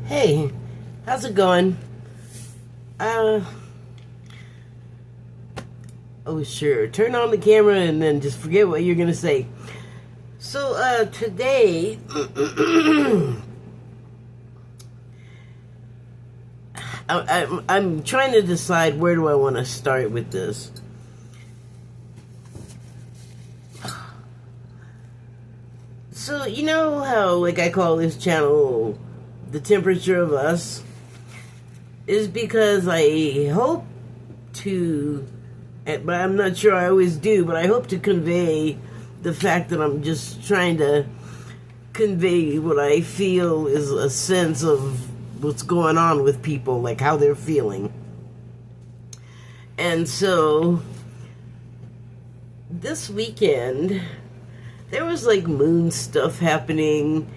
Hey, how's it going? Uh, oh sure. Turn on the camera and then just forget what you're gonna say. So, today, I'm trying to decide where do I want to start with this. So, you know how, like, I call this channel The Temperature of Us? Is because I hope to, but I'm not sure I always do, but I hope to convey the fact that I'm just trying to convey what I feel is a sense of what's going on with people, like how they're feeling. And so, this weekend, there was like moon stuff happening,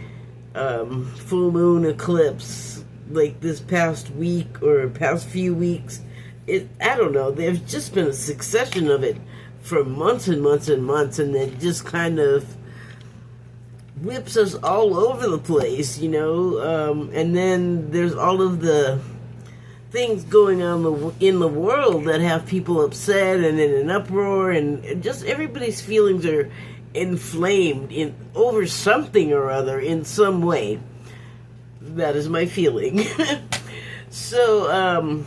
full moon eclipse, like this past week or past few weeks. I don't know, there's just been a succession of it for months and months and months, and it just kind of whips us all over the place, you know. And then there's all of the things going on in the world that have people upset and in an uproar, and just everybody's feelings are inflamed over something or other in some way. That is my feeling. So,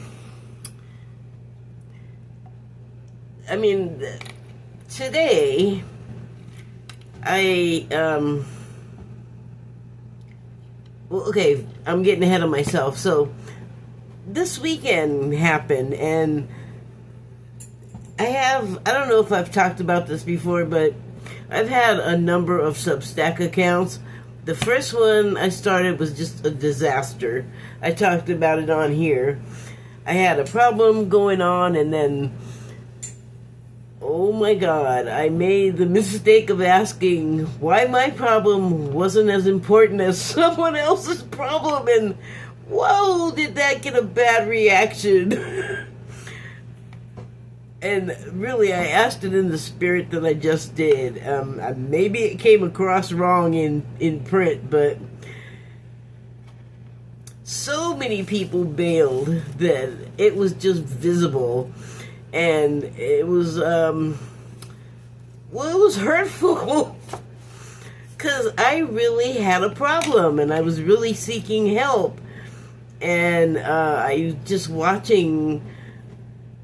I mean, today, well, okay, I'm getting ahead of myself. So, this weekend happened, and I don't know if I've talked about this before, but I've had a number of Substack accounts. The first one I started was just a disaster. I talked about it on here. I had a problem going on, and then, oh my God, I made the mistake of asking why my problem wasn't as important as someone else's problem, and whoa, did that get a bad reaction. And really, I asked it in the spirit that I just did. Maybe it came across wrong in print, but so many people bailed that it was just visible. And it was, well, it was hurtful. Because I really had a problem, and I was really seeking help. And I was just watching,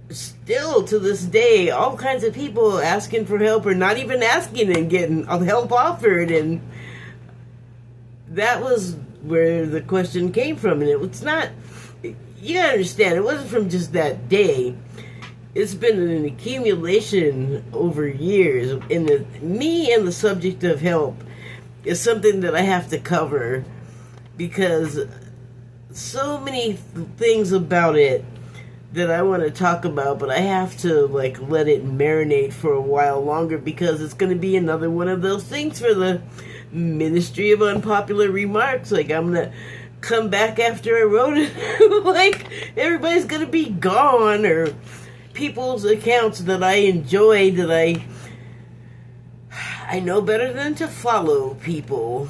still to this day, all kinds of people asking for help or not even asking and getting help offered. And that was where the question came from. And it's not, you gotta understand, it wasn't from just that day. It's been an accumulation over years. Me and the subject of help is something that I have to cover, because so many things about it that I want to talk about, but I have to like let it marinate for a while longer, because it's going to be another one of those things for the Ministry of Unpopular Remarks. Like, I'm going to come back after I wrote it like everybody's going to be gone, or people's accounts that I enjoy, that I know better than to follow people,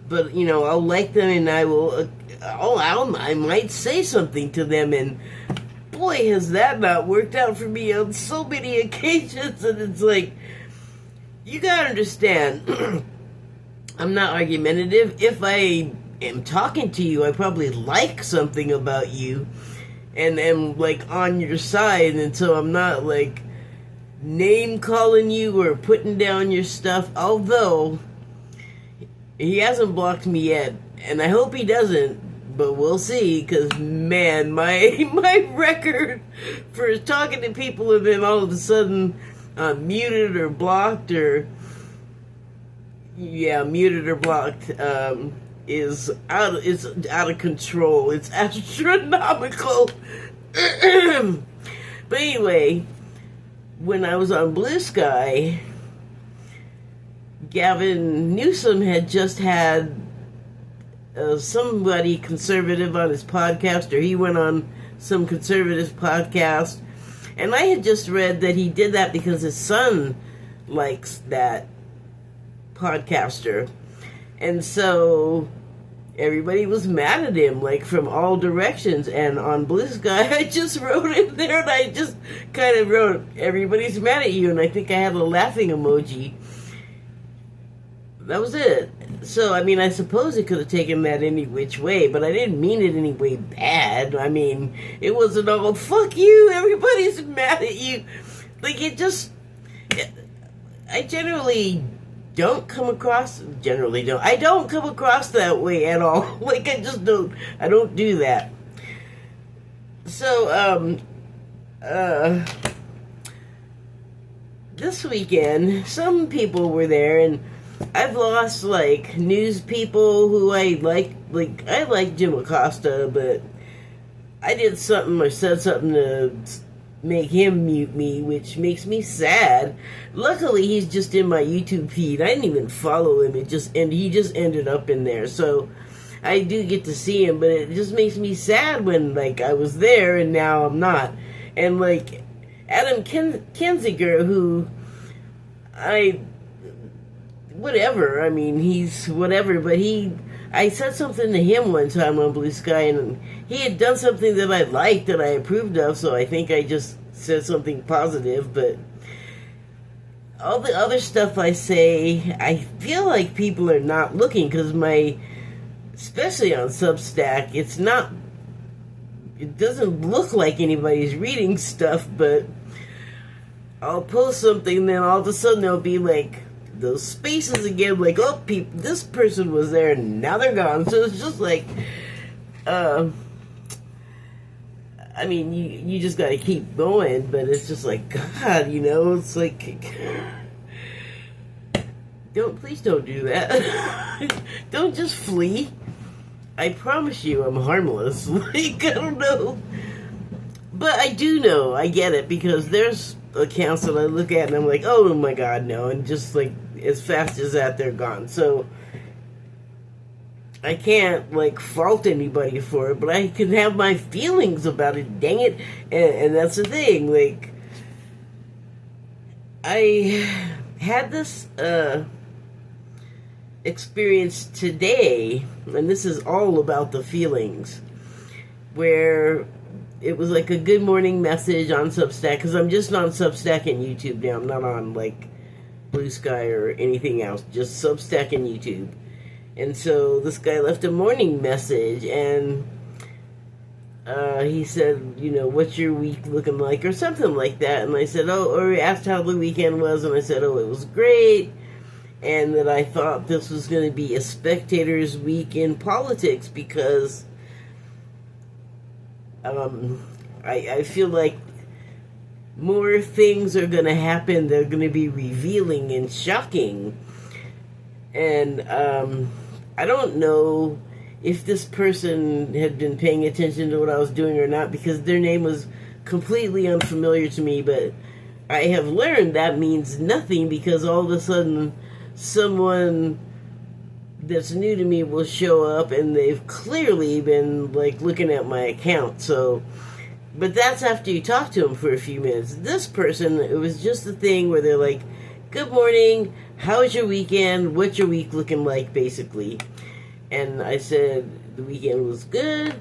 but you know, I'll like them, and I will I might say something to them, and boy, has that not worked out for me on so many occasions. And it's like, you gotta understand, I'm not argumentative. If I am talking to you, I probably like something about you and am like on your side, and so I'm not like name calling you or putting down your stuff, although he hasn't blocked me yet, and I hope he doesn't, but we'll see, because man, my record for talking to people and then all of a sudden muted or blocked, or muted or blocked, is out of control. It's astronomical. But anyway, when I was on Blue Sky, Gavin Newsom had just had somebody conservative on his podcast, or he went on some conservative podcast, and I had just read that he did that because his son likes that podcaster. And so everybody was mad at him, like from all directions. And on Blue Sky, I just wrote in there, and I just kind of wrote, everybody's mad at you, and I think I had a laughing emoji. That was it. So, I mean, I suppose it could have taken that any which way, but I didn't mean it any way bad. I mean, it wasn't all, fuck you, everybody's mad at you. Like, it just, I generally don't come across, I don't come across that way at all. Like, I don't do that. So, this weekend, some people were there, and I've lost, like, news people who I like Jim Acosta, but I did something or said something to make him mute me, which makes me sad. Luckily, he's just in my YouTube feed. I didn't even follow him. He just ended up in there, so I do get to see him, but it just makes me sad when, like, I was there and now I'm not. And, like, Adam Kinzinger, who whatever, I mean, he's whatever, but I said something to him one time on Blue Sky, and he had done something that I liked, that I approved of, so I think I just said something positive. But all the other stuff I say, I feel like people are not looking, because especially on Substack, it doesn't look like anybody's reading stuff, but I'll post something, then all of a sudden there'll be, like, those spaces again, like, oh, this person was there and now they're gone. So it's just like, I mean, you just gotta keep going, but it's just like, God, it's like, please don't do that. Don't just flee. I promise you I'm harmless. Like, I don't know. But I do know, I get it, because there's accounts that I look at and I'm like, oh my God, no, and just like, as fast as that, they're gone. So I can't, like, fault anybody for it, but I can have my feelings about it, dang it. And that's the thing, like, I had this experience today, and this is all about the feelings, where it was like a good morning message on Substack, because I'm just on Substack and YouTube now. I'm not on, like, Blue Sky or anything else, just Substack and YouTube. And so this guy left a morning message, and he said, what's your week looking like, or something like that. And I said, or he asked how the weekend was, and I said, it was great, and that I thought this was going to be a spectator's week in politics, because I feel like more things are going to happen. They're going to be revealing and shocking. And I don't know if this person had been paying attention to what I was doing or not, because their name was completely unfamiliar to me. But I have learned that means nothing, because all of a sudden someone that's new to me will show up, and they've clearly been, like, looking at my account. So, but that's after you talk to them for a few minutes. This person, it was just a thing where they're like, good morning, how was your weekend, what's your week looking like, basically. And I said the weekend was good,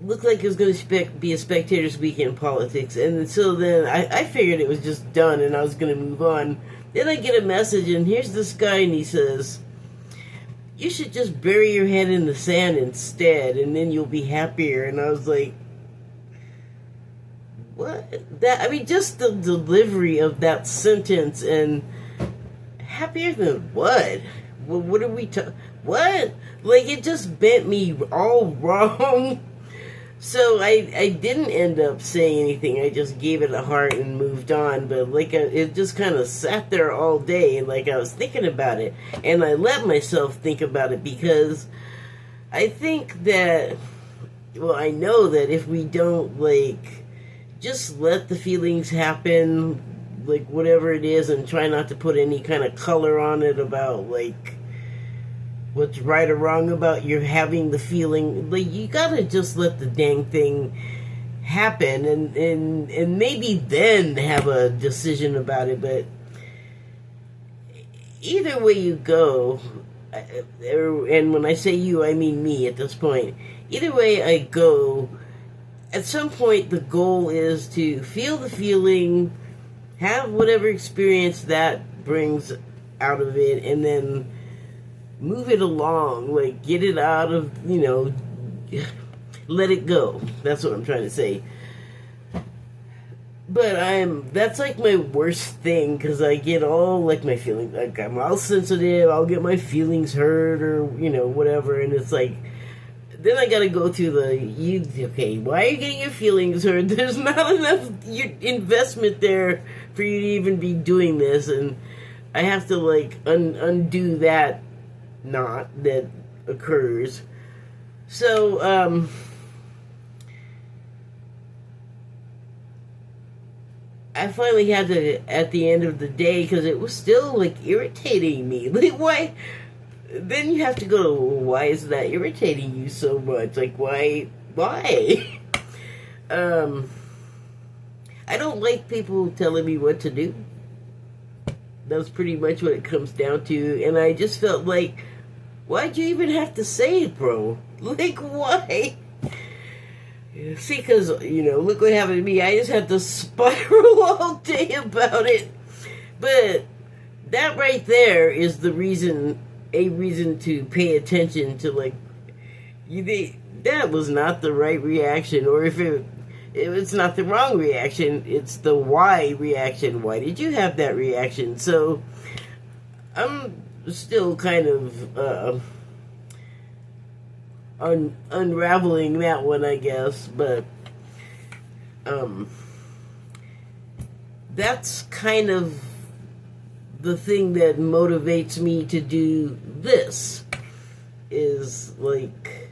looked like it was going to be a spectator's week in politics. And so then I figured it was just done and I was going to move on. Then I get a message, and here's this guy, and he says, you should just bury your head in the sand instead, and then you'll be happier. And I was like, what? I mean, just the delivery of that sentence, and happier than what? What are we talking? What? Like, it just bent me all wrong. So I didn't end up saying anything. I just gave it a heart and moved on. But, like, it just kind of sat there all day, and, like, I was thinking about it. And I let myself think about it, because I think that, well, I know that if we don't, like, just let the feelings happen, like, whatever it is, and try not to put any kind of color on it about, like, what's right or wrong about you having the feeling. Like, you gotta just let the dang thing happen, and maybe then have a decision about it. But either way you go, and when I say you, I mean me at this point. Either way I go, at some point the goal is to feel the feeling, have whatever experience that brings out of it, and then move it along, like get it out of, let it go. That's what I'm trying to say. But that's like my worst thing, because I get all like my feelings, like I'm all sensitive, I'll get my feelings hurt or, whatever, and it's like, then I gotta go through okay, why are you getting your feelings hurt? There's not enough investment there for you to even be doing this, and I have to like undo that that occurs. So, I finally had to, at the end of the day, because it was still, like, irritating me. Like, why? Then you have to go, why is that irritating you so much? Like, why? I don't like people telling me what to do. That's pretty much what it comes down to. And I just felt like, why'd you even have to say it, bro? Like, why? See, because, look what happened to me. I just had to spiral all day about it. But that right there is a reason to pay attention to, like, that was not the right reaction. Or if it's not the wrong reaction, it's the why reaction. Why did you have that reaction? So, I'm still kind of, unraveling that one, I guess, but that's kind of the thing that motivates me to do this, is like,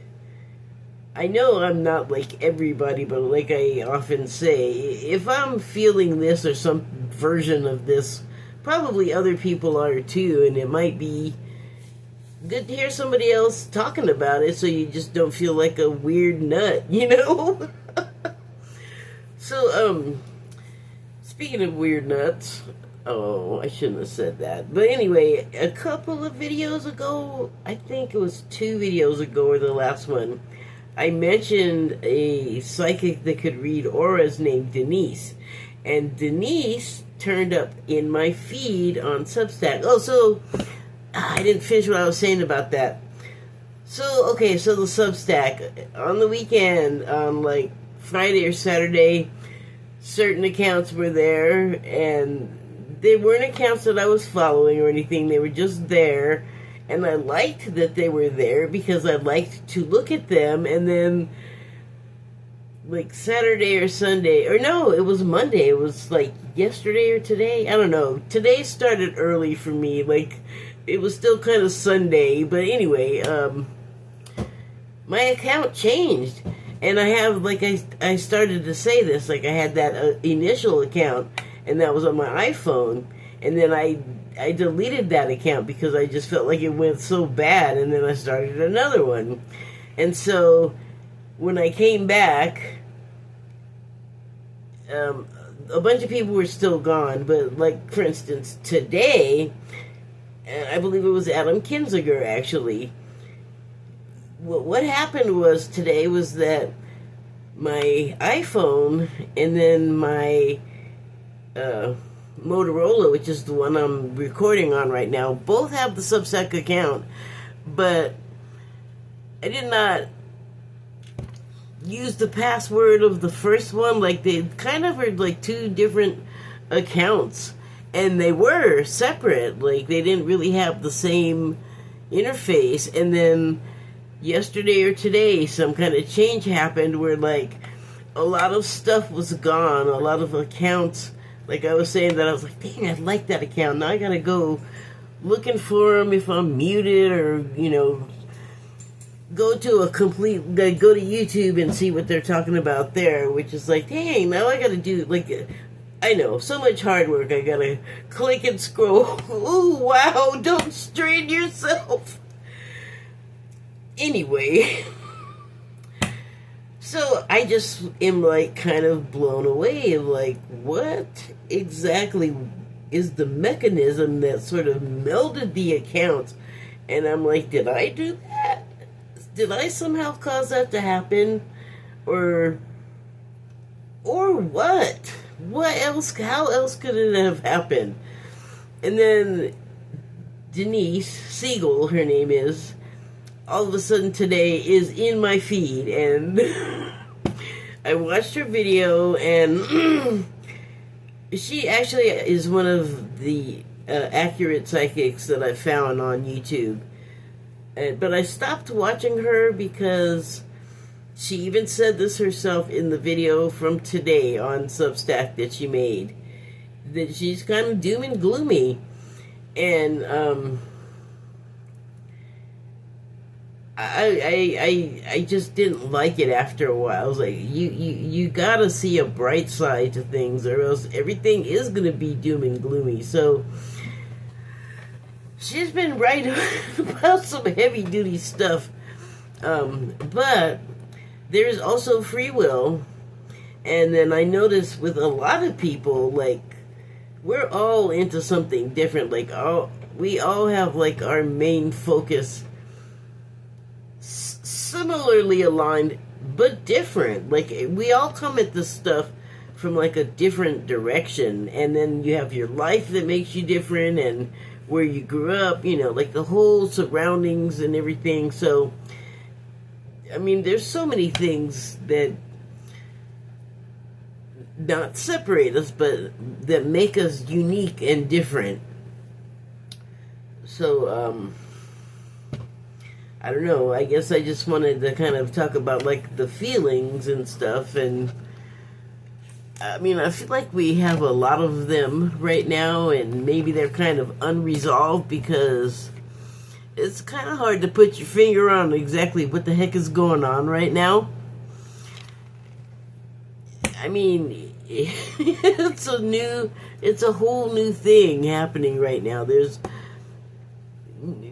I know I'm not like everybody, but like I often say, if I'm feeling this or some version of this, probably other people are too, and it might be good to hear somebody else talking about it, so you just don't feel like a weird nut, So, speaking of weird nuts, I shouldn't have said that. But anyway, a couple of videos ago, I think it was 2 videos ago, or the last one, I mentioned a psychic that could read auras named Denise. And Denise turned up in my feed on Substack. Oh, so I didn't finish what I was saying about that. So, okay, so the Substack, on the weekend, on like Friday or Saturday, certain accounts were there, and they weren't accounts that I was following or anything, they were just there, and I liked that they were there because I liked to look at them, and then like Saturday or Sunday, or no, it was Monday, it was like yesterday or today, I don't know, today started early for me, like, it was still kind of Sunday, but anyway, my account changed, and I have, like, I started to say this, like, I had that initial account, and that was on my iPhone, and then I deleted that account because I just felt like it went so bad, and then I started another one, and so when I came back, a bunch of people were still gone, but, like, for instance, today, I believe it was Adam Kinziger, actually. What happened was today was that my iPhone and then my Motorola, which is the one I'm recording on right now, both have the Substack account, but I did not use the password of the first one. Like, they kind of are like 2 different accounts. And they were separate, like, they didn't really have the same interface, and then yesterday or today, some kind of change happened where, like, a lot of stuff was gone, a lot of accounts, like I was saying that I was like, dang, I like that account, now I gotta go looking for them if I'm muted, or, go to go to YouTube and see what they're talking about there, which is like, dang, now I gotta do, like, I know, so much hard work. I gotta click and scroll. Ooh, wow, don't strain yourself. Anyway, so I just am like kind of blown away. Like, what exactly is the mechanism that sort of melded the accounts And I'm like, did I do that? Did I somehow cause that to happen? Or what? What else? How else could it have happened? And then Denise Siegel, her name is, all of a sudden today is in my feed, and I watched her video, and she actually is one of the accurate psychics that I found on YouTube. But I stopped watching her because she even said this herself in the video from today on Substack that she made, that she's kind of doom and gloomy. And I just didn't like it after a while. I was like, you gotta see a bright side to things, or else everything is gonna be doom and gloomy. So she's been right about some heavy duty stuff, but there's also free will. And then I noticed with a lot of people, like, we're all into something different. Like, we all have like our main focus similarly aligned but different. Like, we all come at this stuff from like a different direction, and then you have your life that makes you different, and where you grew up, you know, like the whole surroundings and everything. So I mean, there's so many things that not separate us, but that make us unique and different. So I don't know, I guess I just wanted to kind of talk about like the feelings and stuff. And I mean, I feel like we have a lot of them right now, and maybe they're kind of unresolved because it's kind of hard to put your finger on exactly what the heck is going on right now. I mean, it's a whole new thing happening right now. There's,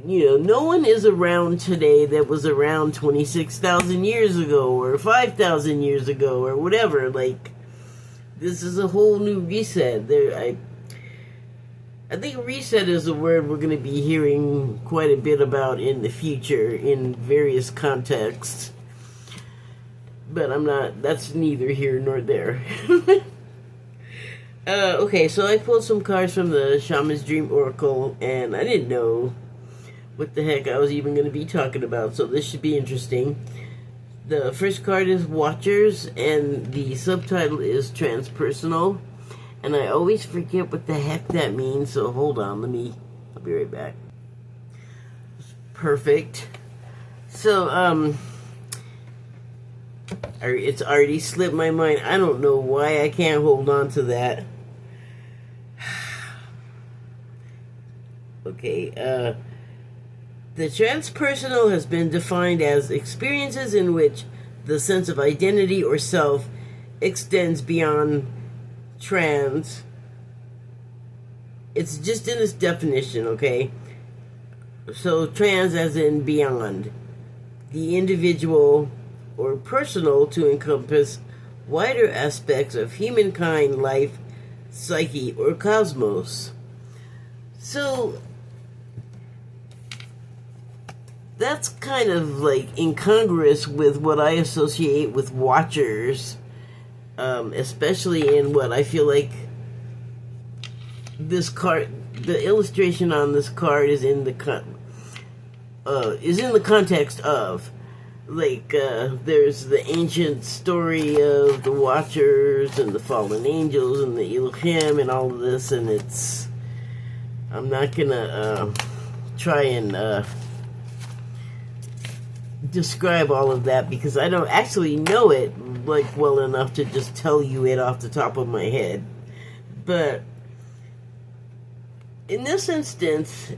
you know, no one is around today that was around 26,000 years ago or 5,000 years ago or whatever. Like, this is a whole new reset. I think reset is a word we're going to be hearing quite a bit about in the future in various contexts. But that's neither here nor there. Okay, so I pulled some cards from the Shaman's Dream Oracle, and I didn't know what the heck I was even going to be talking about, so this should be interesting. The first card is Watchers, and the subtitle is Transpersonal. And I always forget what the heck that means, so hold on, I'll be right back. Perfect. So, it's already slipped my mind. I don't know why I can't hold on to that. Okay, the transpersonal has been defined as experiences in which the sense of identity or self extends beyond trans. It's just in its definition, okay? So trans as in beyond. The individual or personal to encompass wider aspects of humankind, life, psyche, or cosmos. So that's kind of like incongruous with what I associate with Watchers, especially in what I feel like this card, the illustration on this card is in the context of, like, there's the ancient story of the Watchers and the fallen angels and the Elohim and all of this, and I'm not gonna try and describe all of that because I don't actually know it like well enough to just tell you it off the top of my head. But in this instance,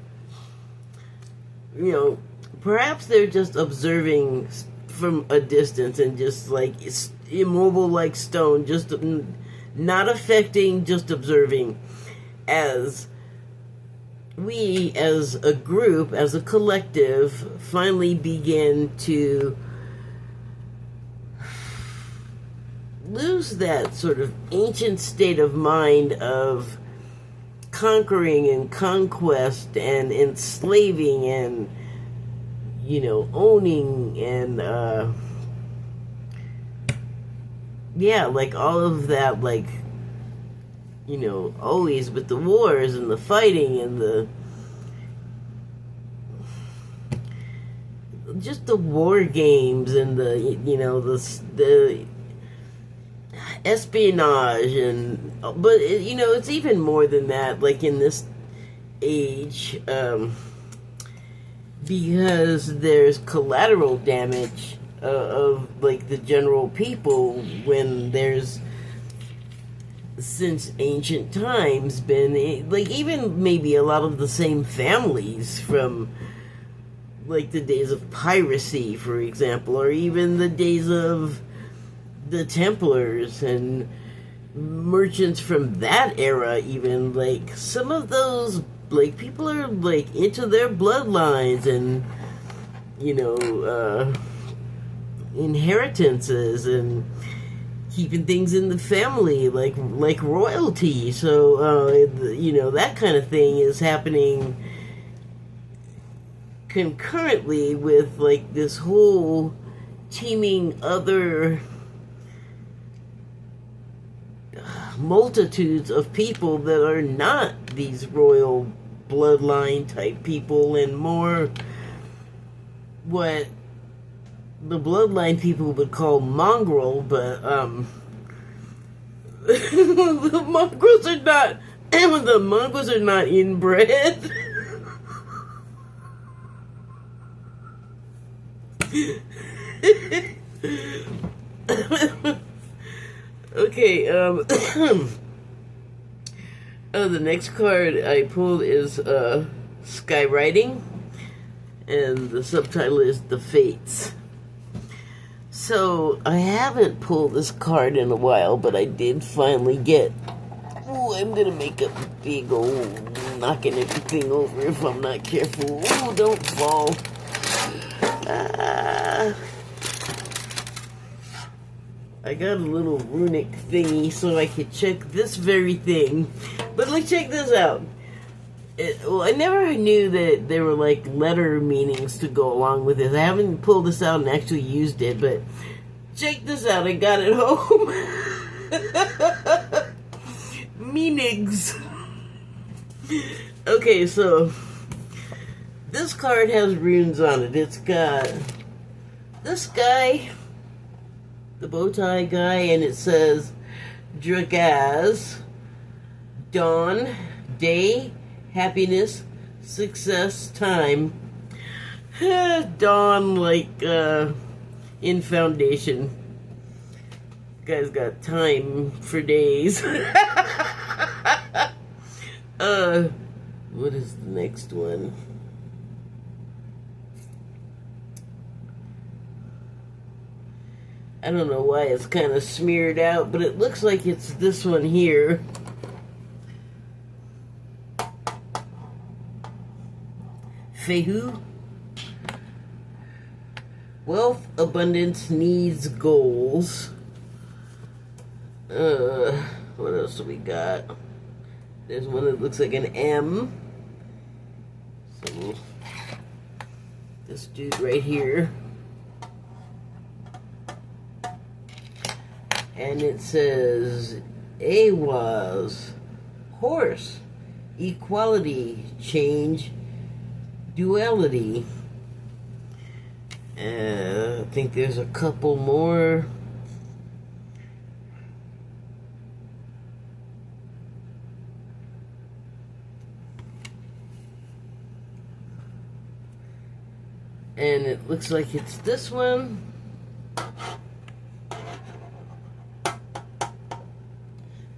you know, perhaps they're just observing from a distance and just like immobile like stone, just not affecting, just observing, as we as a group, as a collective, finally begin to lose that sort of ancient state of mind of conquering and conquest and enslaving and owning and yeah, like all of that, like, always with the wars and the fighting and just the war games and the espionage but it's even more than that, like in this age, because there's collateral damage of like the general people when there's since ancient times been like even maybe a lot of the same families from like the days of piracy, for example, or even the days of the Templars and merchants from that era. Even like some of those like people are like into their bloodlines and inheritances and keeping things in the family like royalty. So that kind of thing is happening concurrently with like this whole teeming other multitudes of people that are not these royal bloodline type people and more what the bloodline people would call mongrel, but the mongrels are not inbred. Okay, the next card I pulled is Skywriting, and the subtitle is The Fates. So, I haven't pulled this card in a while, but I did finally get... Ooh, I'm gonna make a big old knocking everything over if I'm not careful. Ooh, don't fall. I got a little runic thingy so I could check this very thing. But like, check this out. I never knew that there were like letter meanings to go along with this. I haven't pulled this out and actually used it, but check this out. I got it home. Meanings. Okay, so this card has runes on it. It's got this guy, the bow tie guy, and it says Dragaz, dawn, day, happiness, success, time. Dawn, like in Foundation. Guy's got time for days. What is the next one? I don't know why it's kind of smeared out, but it looks like it's this one here. Fehu. Wealth, abundance, needs, goals. What else do we got? There's one that looks like an M. So, this dude right here. And it says Awaz, horse, equality, change, duality. I think there's a couple more. And it looks like it's this one.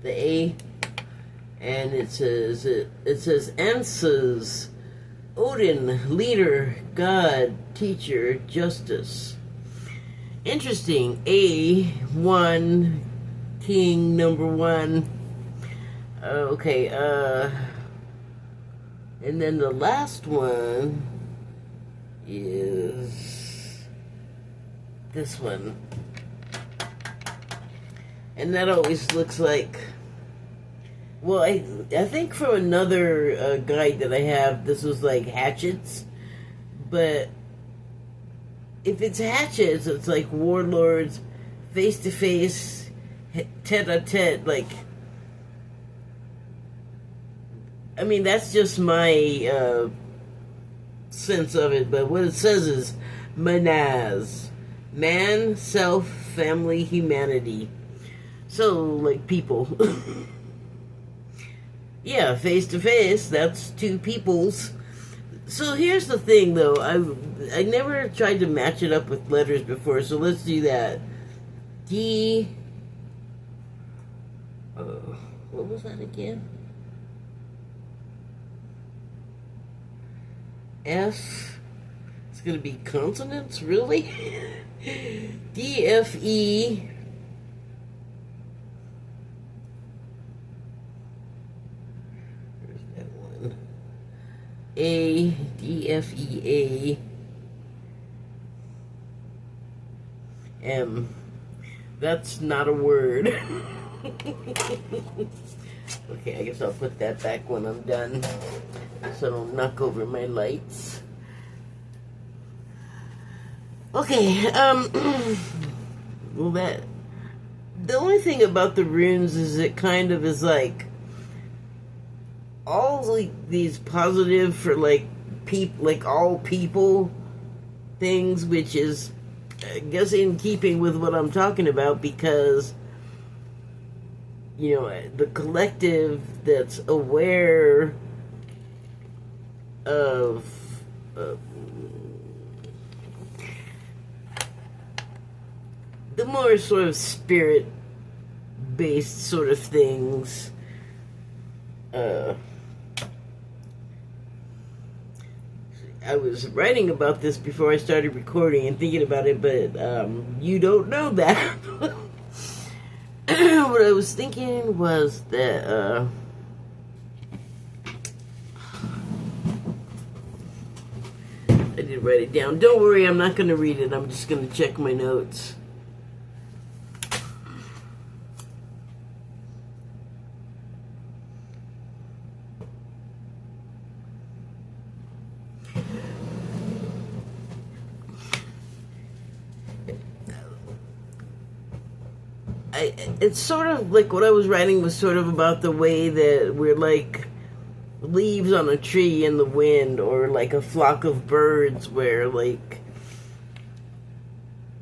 The A, and it says answers, Odin, leader, God, teacher, justice. Interesting. A1, king number 1. Okay, and then the last one is this one. And that always looks like, well, I think from another guide that I have, this was like hatchets, but if it's hatchets, it's like warlords, face to face, tete a tete. Like, I mean, that's just my sense of it. But what it says is manaz, man, self, family, humanity. So, like, people. Yeah, face to face, that's two peoples. So here's the thing, though. I never tried to match it up with letters before, so let's do that. D... what was that again? F... It's gonna be consonants, really? D, F, E... A, D, F, E, A, M. That's not a word. Okay, I guess I'll put that back when I'm done, so I don't knock over my lights. Okay, well, the only thing about the runes is it kind of is like, all like these positive for like all people things, which is I guess in keeping with what I'm talking about, because you know the collective that's aware of the more sort of spirit based sort of things. I was writing about this before I started recording and thinking about it, but you don't know that. What I was thinking was that I did write it down. Don't worry, I'm not going to read it. I'm just going to check my notes. It's sort of like what I was writing was sort of about the way that we're like leaves on a tree in the wind, or like a flock of birds where like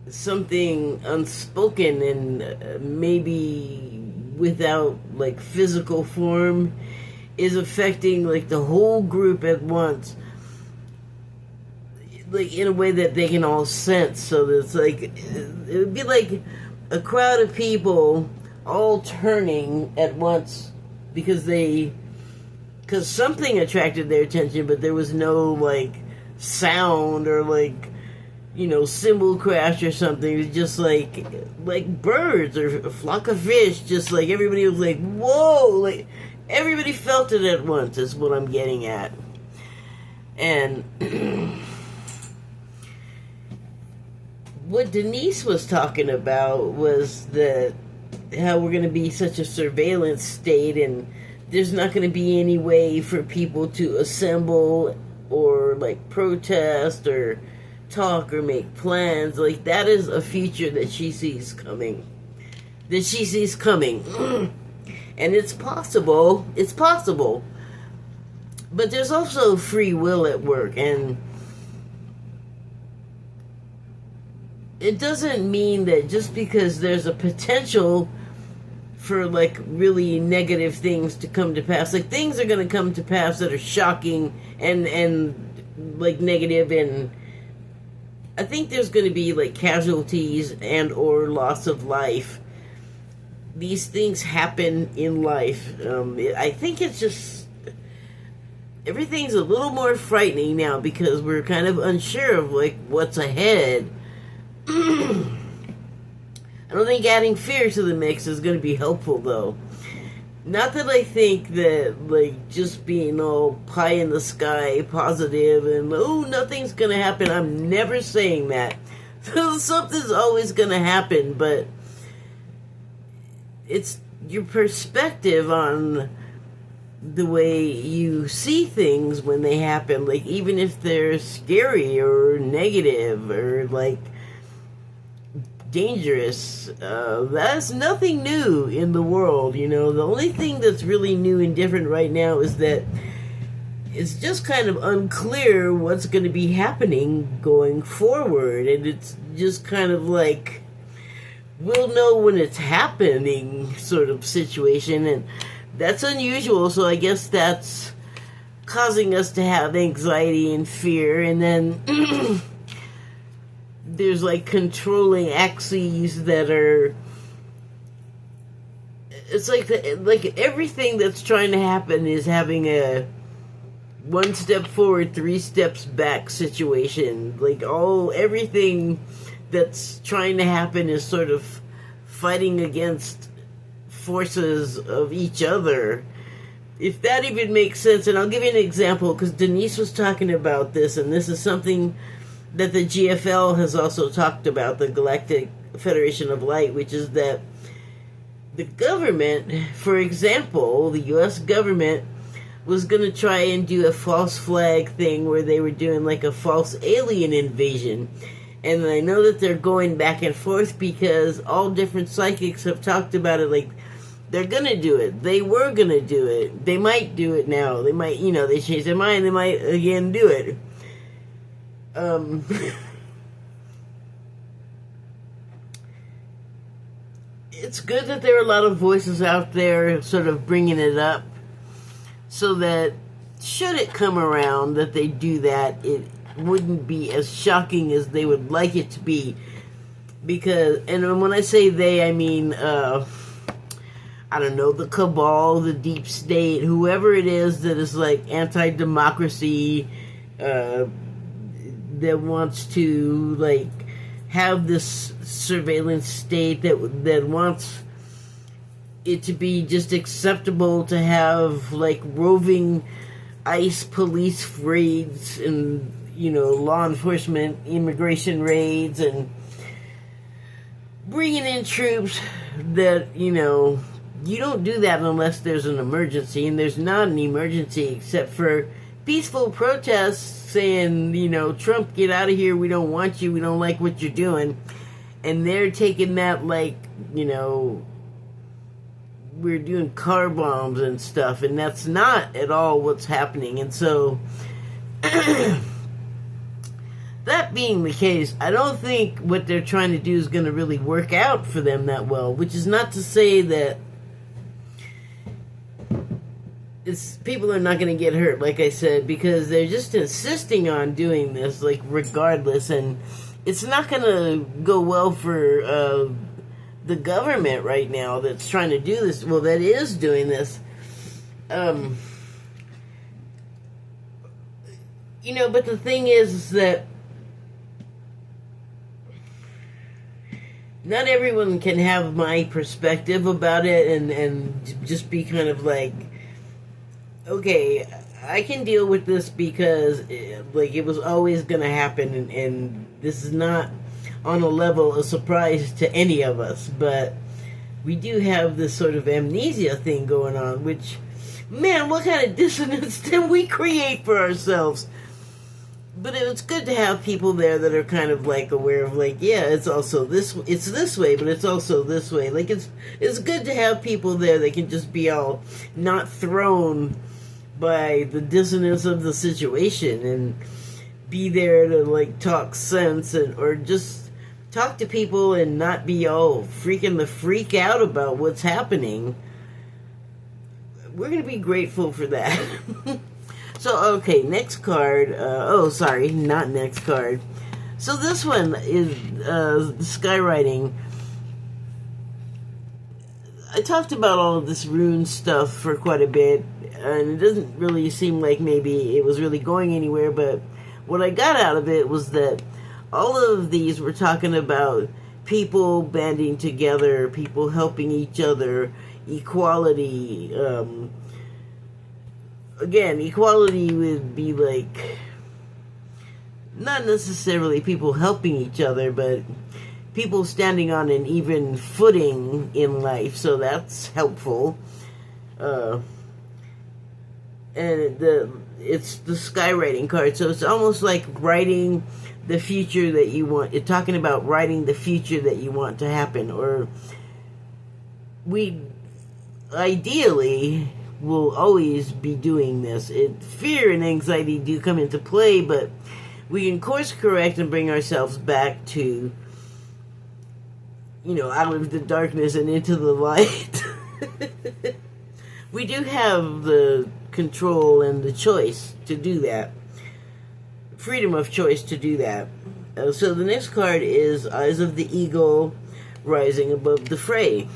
something unspoken and maybe without like physical form is affecting like the whole group at once, like in a way that they can all sense. So that it's like it would be like a crowd of people all turning at once because something attracted their attention, but there was no like sound or like, you know, cymbal crash or something. It was just like birds or a flock of fish. Just like everybody was like, whoa, like everybody felt it at once is what I'm getting at. And what Denise was talking about was that how we're going to be such a surveillance state, and there's not going to be any way for people to assemble or like protest or talk or make plans. Like that is a future that she sees coming. And it's possible. But there's also free will at work, and it doesn't mean that just because there's a potential for like really negative things to come to pass, like things are going to come to pass that are shocking and like negative, and I think there's going to be like casualties and or loss of life. These things happen in life. I think it's just everything's a little more frightening now because we're kind of unsure of like what's ahead. I don't think adding fear to the mix is going to be helpful, though. Not that I think that, like, just being all pie in the sky, positive, and, oh, nothing's going to happen. I'm never saying that. Something's always going to happen, but it's your perspective on the way you see things when they happen, like even if they're scary or negative or like dangerous. That's nothing new in the world, you know. The only thing that's really new and different right now is that it's just kind of unclear what's going to be happening going forward, and it's just kind of like we'll know when it's happening sort of situation, and that's unusual. So I guess that's causing us to have anxiety and fear, and then there's like controlling axes that are, it's like everything that's trying to happen is having a 1 step forward, 3 steps back situation. Like everything that's trying to happen is sort of fighting against forces of each other. If that even makes sense, and I'll give you an example, because Denise was talking about this, and this is something that the GFL has also talked about, the Galactic Federation of Light, which is that the government, for example, the U.S. government was going to try and do a false flag thing where they were doing like a false alien invasion. And I know that they're going back and forth because all different psychics have talked about it, like they're going to do it. They were going to do it. They might do it now. They might, you know, they change their mind. They might again do it. It's good that there are a lot of voices out there sort of bringing it up so that should it come around that they do that, it wouldn't be as shocking as they would like it to be. Because, and when I say they, I mean, I don't know, the cabal, the deep state, whoever it is that is like anti-democracy, that wants to like have this surveillance state that wants it to be just acceptable to have like roving ICE police raids and, you know, law enforcement immigration raids and bringing in troops that, you know, you don't do that unless there's an emergency, and there's not an emergency except for peaceful protests saying, you know, Trump, get out of here, we don't want you, we don't like what you're doing. And they're taking that like, you know, we're doing car bombs and stuff, and that's not at all what's happening. And so that being the case, I don't think what they're trying to do is going to really work out for them that well, which is not to say that people are not going to get hurt, like I said, because they're just insisting on doing this, like, regardless, and it's not going to go well for the government right now that's trying to do this, well, that is doing this. You know, but the thing is that not everyone can have my perspective about it and just be kind of like, okay, I can deal with this because, like, it was always going to happen, and this is not on a level of surprise to any of us, but we do have this sort of amnesia thing going on, which, man, what kind of dissonance did we create for ourselves? But it's good to have people there that are kind of, like, aware of, like, yeah, it's also this way, but it's also this way. Like, it's good to have people there that can just be all not thrown by the dissonance of the situation and be there to, like, talk sense or just talk to people and not be all freaking the freak out about what's happening. We're going to be grateful for that. So, okay, next card. Oh, sorry, not next card. So this one is skywriting. I talked about all of this rune stuff for quite a bit, and it doesn't really seem like maybe it was really going anywhere, but what I got out of it was that all of these were talking about people banding together, people helping each other, equality. Again, equality would be like, not necessarily people helping each other, but people standing on an even footing in life, so that's helpful. and it's the skywriting card. So it's almost like writing the future that you want. It's talking about writing the future that you want to happen, or we ideally will always be doing this. Fear and anxiety do come into play, but we can course correct and bring ourselves back to, out of the darkness and into the light. We do have the control and the choice to do that. Freedom of choice to do that. So the next card is Eyes of the Eagle, rising above the fray.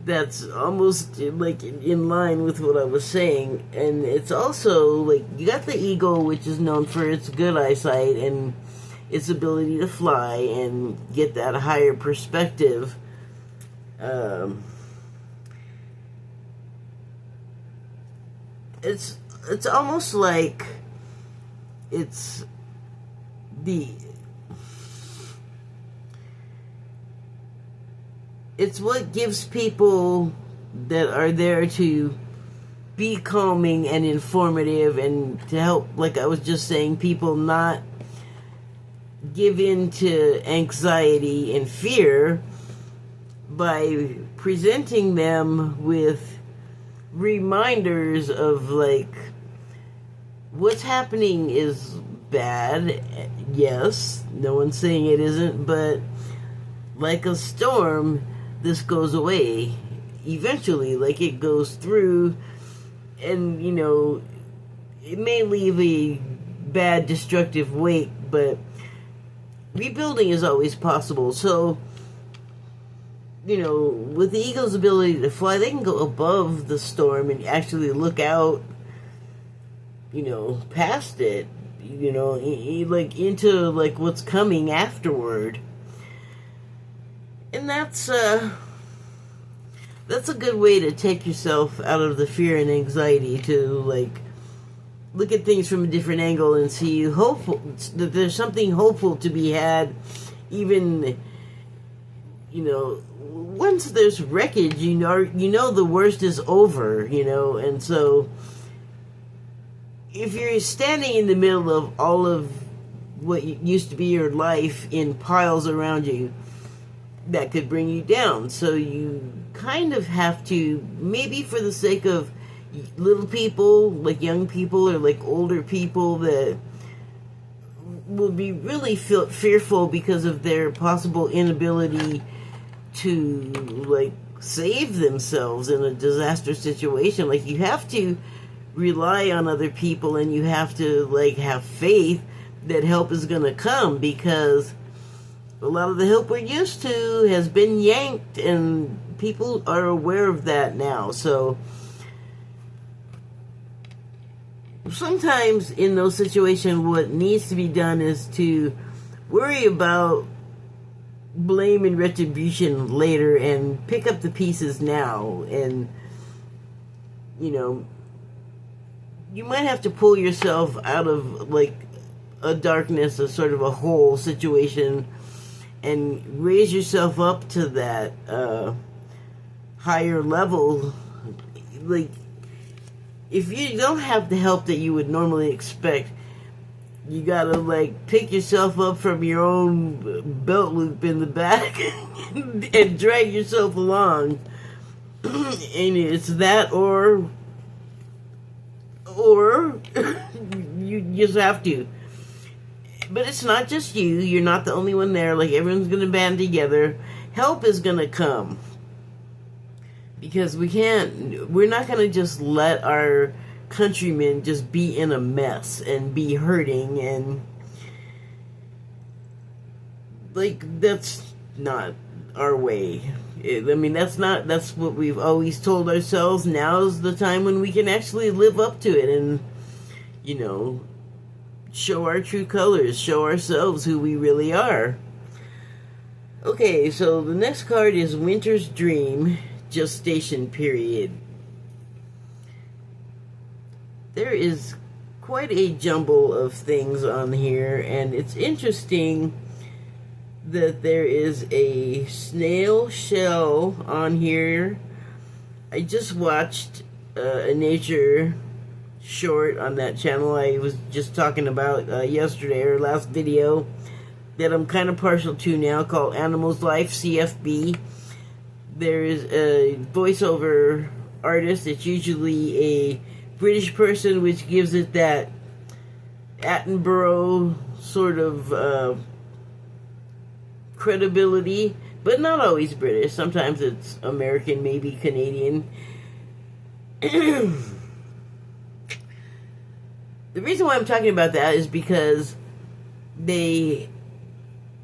That's almost like in line with what I was saying. And it's also like, you got the eagle, which is known for its good eyesight and its ability to fly and get that higher perspective. It's almost like it's what gives people that are there to be calming and informative and to help, like I was just saying, people not give in to anxiety and fear by presenting them with reminders of, like, what's happening is bad. Yes, no one's saying it isn't, but like a storm, this goes away eventually. Like, it goes through, and it may leave a bad destructive wake, but rebuilding is always possible. So with the eagle's ability to fly, they can go above the storm and actually look out past it, like into like what's coming afterward. And that's a good way to take yourself out of the fear and anxiety, to like look at things from a different angle and see hopeful that there's something hopeful to be had, even once there's wreckage, the worst is over, and so if you're standing in the middle of all of what used to be your life in piles around you, that could bring you down. So you kind of have to, maybe for the sake of little people, like young people or like older people that will be really fearful because of their possible inability to like save themselves in a disaster situation. Like, you have to rely on other people, and you have to like have faith that help is going to come, because a lot of the help we're used to has been yanked, and people are aware of that now. So sometimes in those situations, what needs to be done is to worry about blame and retribution later and pick up the pieces now. And you might have to pull yourself out of like a darkness, a sort of a hole situation, and raise yourself up to that higher level. Like, if you don't have the help that you would normally expect, you gotta like pick yourself up from your own belt loop in the back and drag yourself along. And it's that, or you just have to. But it's not just you. You're not the only one there. Like, everyone's gonna band together. Help is gonna come. Because we're not gonna just let our countrymen just be in a mess and be hurting, and like, that's not our way. That's what we've always told ourselves. Now's the time when we can actually live up to it and show our true colors, show ourselves who we really are. Okay, so the next card is Winter's Dream, Gestation Period. There is quite a jumble of things on here, and it's interesting that there is a snail shell on here. I just watched a nature short on that channel I was just talking about yesterday, or last video, that I'm kind of partial to now, called Animals Life, CFB. There is a voiceover artist. It's usually a British person, which gives it that Attenborough sort of credibility, but not always British. Sometimes it's American, maybe Canadian. The reason why I'm talking about that is because they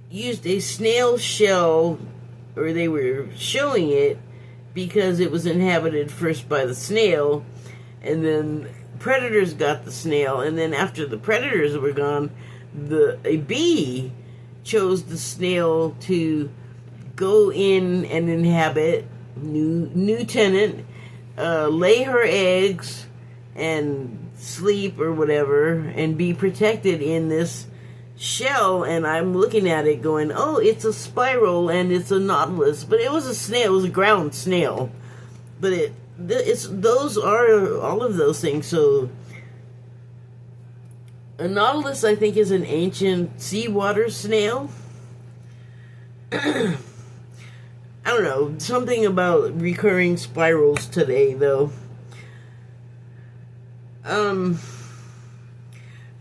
used a snail shell, or they were showing it because it was inhabited first by the snail, and then predators got the snail, and then after the predators were gone, a bee chose the snail to go in and inhabit, new tenant, lay her eggs and sleep or whatever, and be protected in this shell. And I'm looking at it going, oh, it's a spiral and it's a nautilus, but it was a snail. It was a ground snail, but those are all of those things. So a nautilus, I think, is an ancient seawater snail. I don't know, something about recurring spirals today, though.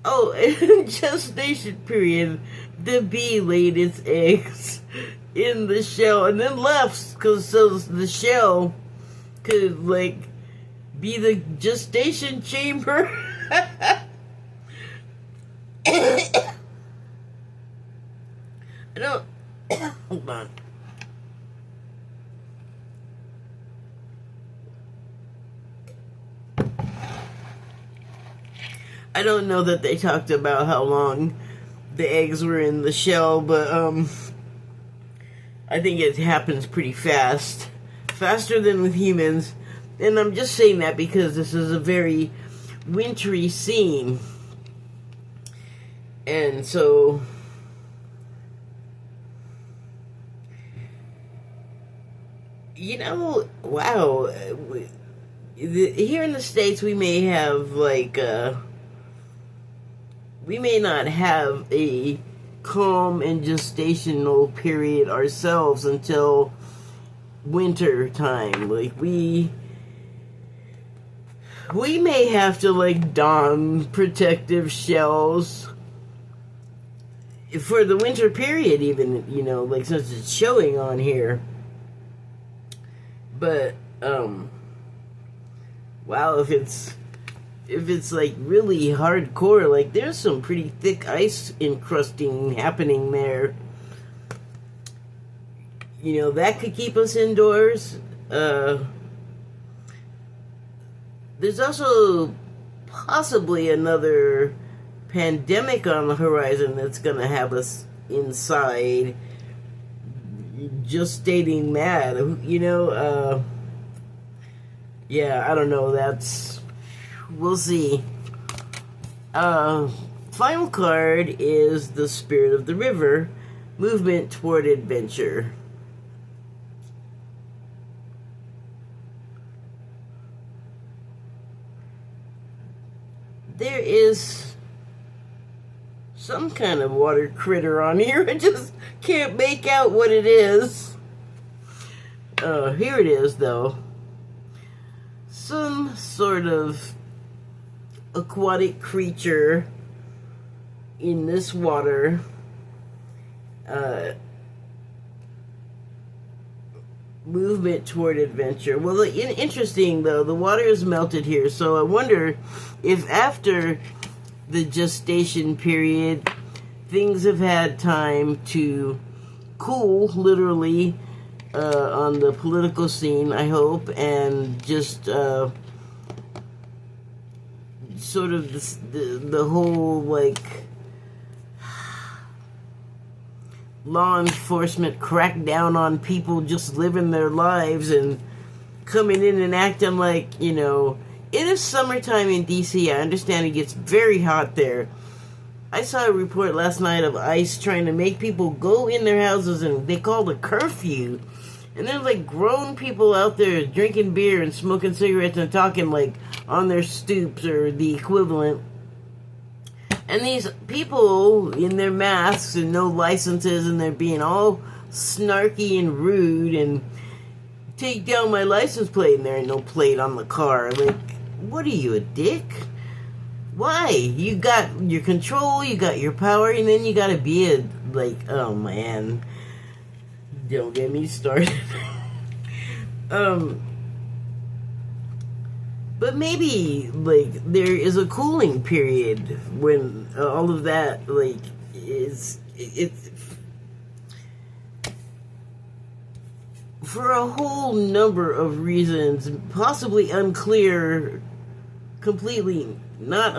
Oh, in gestation period, the bee laid its eggs in the shell and then left, because so the shell could, like, be the gestation chamber. I don't... Hold on. I don't know that they talked about how long the eggs were in the shell, but I think it happens pretty fast. Faster than with humans. And I'm just saying that because this is a very wintry scene. And so, you know, wow. Here in the States, we may have, like, we may not have a calm and gestational period ourselves until winter time. Like, we may have to, like, don protective shells for the winter period, even, you know, like, since it's showing on here. But wow, if it's like really hardcore, like, there's some pretty thick ice encrusting happening there. You know, that could keep us indoors. There's also possibly another pandemic on the horizon that's gonna have us inside, just stating mad, you know. Yeah, I don't know, we'll see. Final card is the Spirit of the River, movement toward adventure. There is some kind of water critter on here. I just can't make out what it is. Here it is, though. Some sort of aquatic creature in this water. Movement toward adventure. Well, interesting, though, the water is melted here, so I wonder if after the gestation period, things have had time to cool, literally, on the political scene, I hope, and just sort of the whole, like, law enforcement crackdown on people just living their lives and coming in and acting like, you know, it is summertime in DC. I understand it gets very hot there. I saw a report last night of ICE trying to make people go in their houses, and they called a curfew. And there's like grown people out there drinking beer and smoking cigarettes and talking like, on their stoops or the equivalent. And these people in their masks and no licenses, and they're being all snarky and rude and take down my license plate, and there ain't no plate on the car. Like, what are you, a dick? Why? You got your control, you got your power, and then you gotta be a, like, oh man. Don't get me started. But maybe, like, there is a cooling period when all of that, like, it's for a whole number of reasons, possibly unclear, completely, not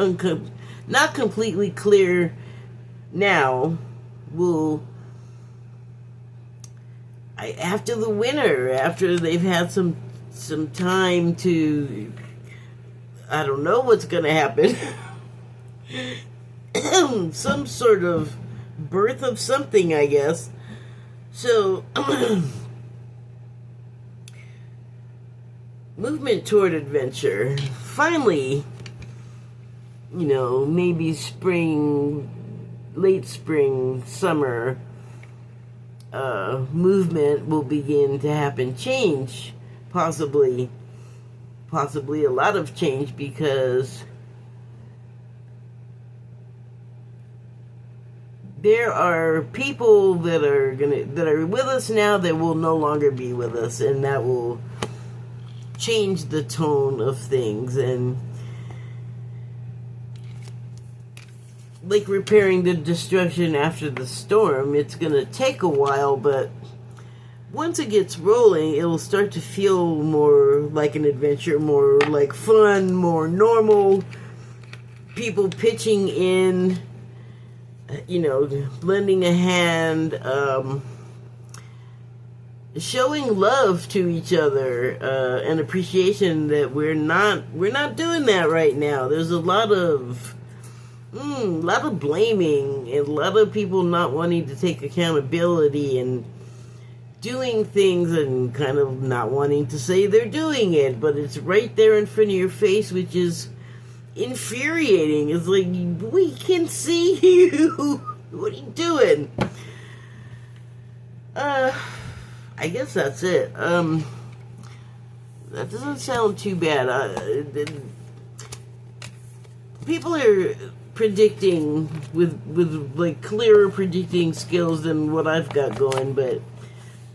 completely clear now, will, after the winter, after they've had some time to, I don't know what's going to happen. Some sort of birth of something, I guess. So, movement toward adventure. Finally, you know, maybe spring, late spring, summer, movement will begin to happen. Change, possibly a lot of change, because there are people that are with us now that will no longer be with us, and that will change the tone of things. And like repairing the destruction after the storm, it's gonna take a while, but once it gets rolling, it will start to feel more like an adventure, more like fun, more normal. People pitching in, you know, lending a hand, showing love to each other, and appreciation that we're not doing that right now. There's a lot of blaming and a lot of people not wanting to take accountability and doing things and kind of not wanting to say they're doing it, but it's right there in front of your face, which is infuriating. It's like, we can see you. What are you doing? I guess that's it. That doesn't sound too bad. People are predicting with like clearer predicting skills than what I've got going, but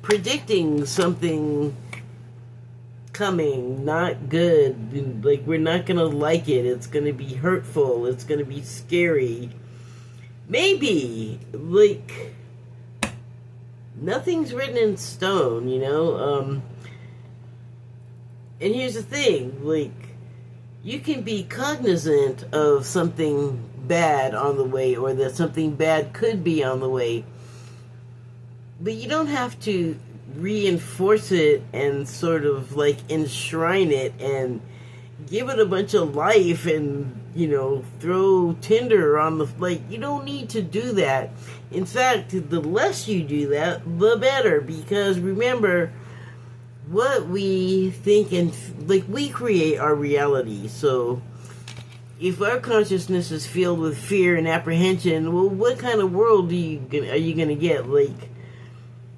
predicting something coming, not good, like we're not gonna like it, it's gonna be hurtful, it's gonna be scary. Maybe, like, nothing's written in stone, you know? And here's the thing, like, you can be cognizant of something bad on the way, or that something bad could be on the way, but you don't have to reinforce it and sort of like enshrine it and give it a bunch of life and, you know, throw tinder on the, like, you don't need to do that. In fact, the less you do that, the better, because remember, what we think and, like, we create our reality. So if our consciousness is filled with fear and apprehension, well, what kind of world are you gonna get? Like,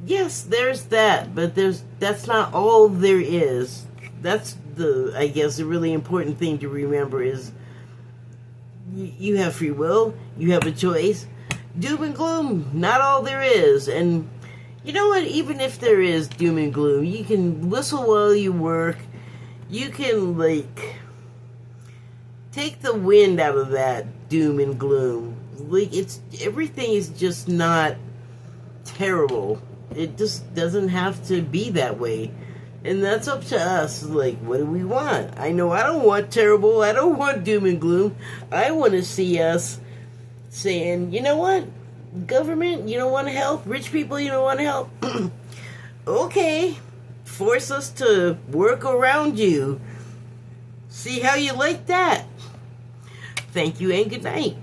yes, there's that, but that's not all there is. That's the, I guess, the really important thing to remember is you have free will, you have a choice. Doom and gloom, not all there is. And you know what, even if there is doom and gloom, you can whistle while you work. You can, like, take the wind out of that doom and gloom. Like, everything is just not terrible. It just doesn't have to be that way. And that's up to us. Like, what do we want? I know I don't want terrible. I don't want doom and gloom. I want to see us saying, you know what? Government, you don't want to help? Rich people, you don't want to help? Okay. Force us to work around you. See how you like that. Thank you and good night.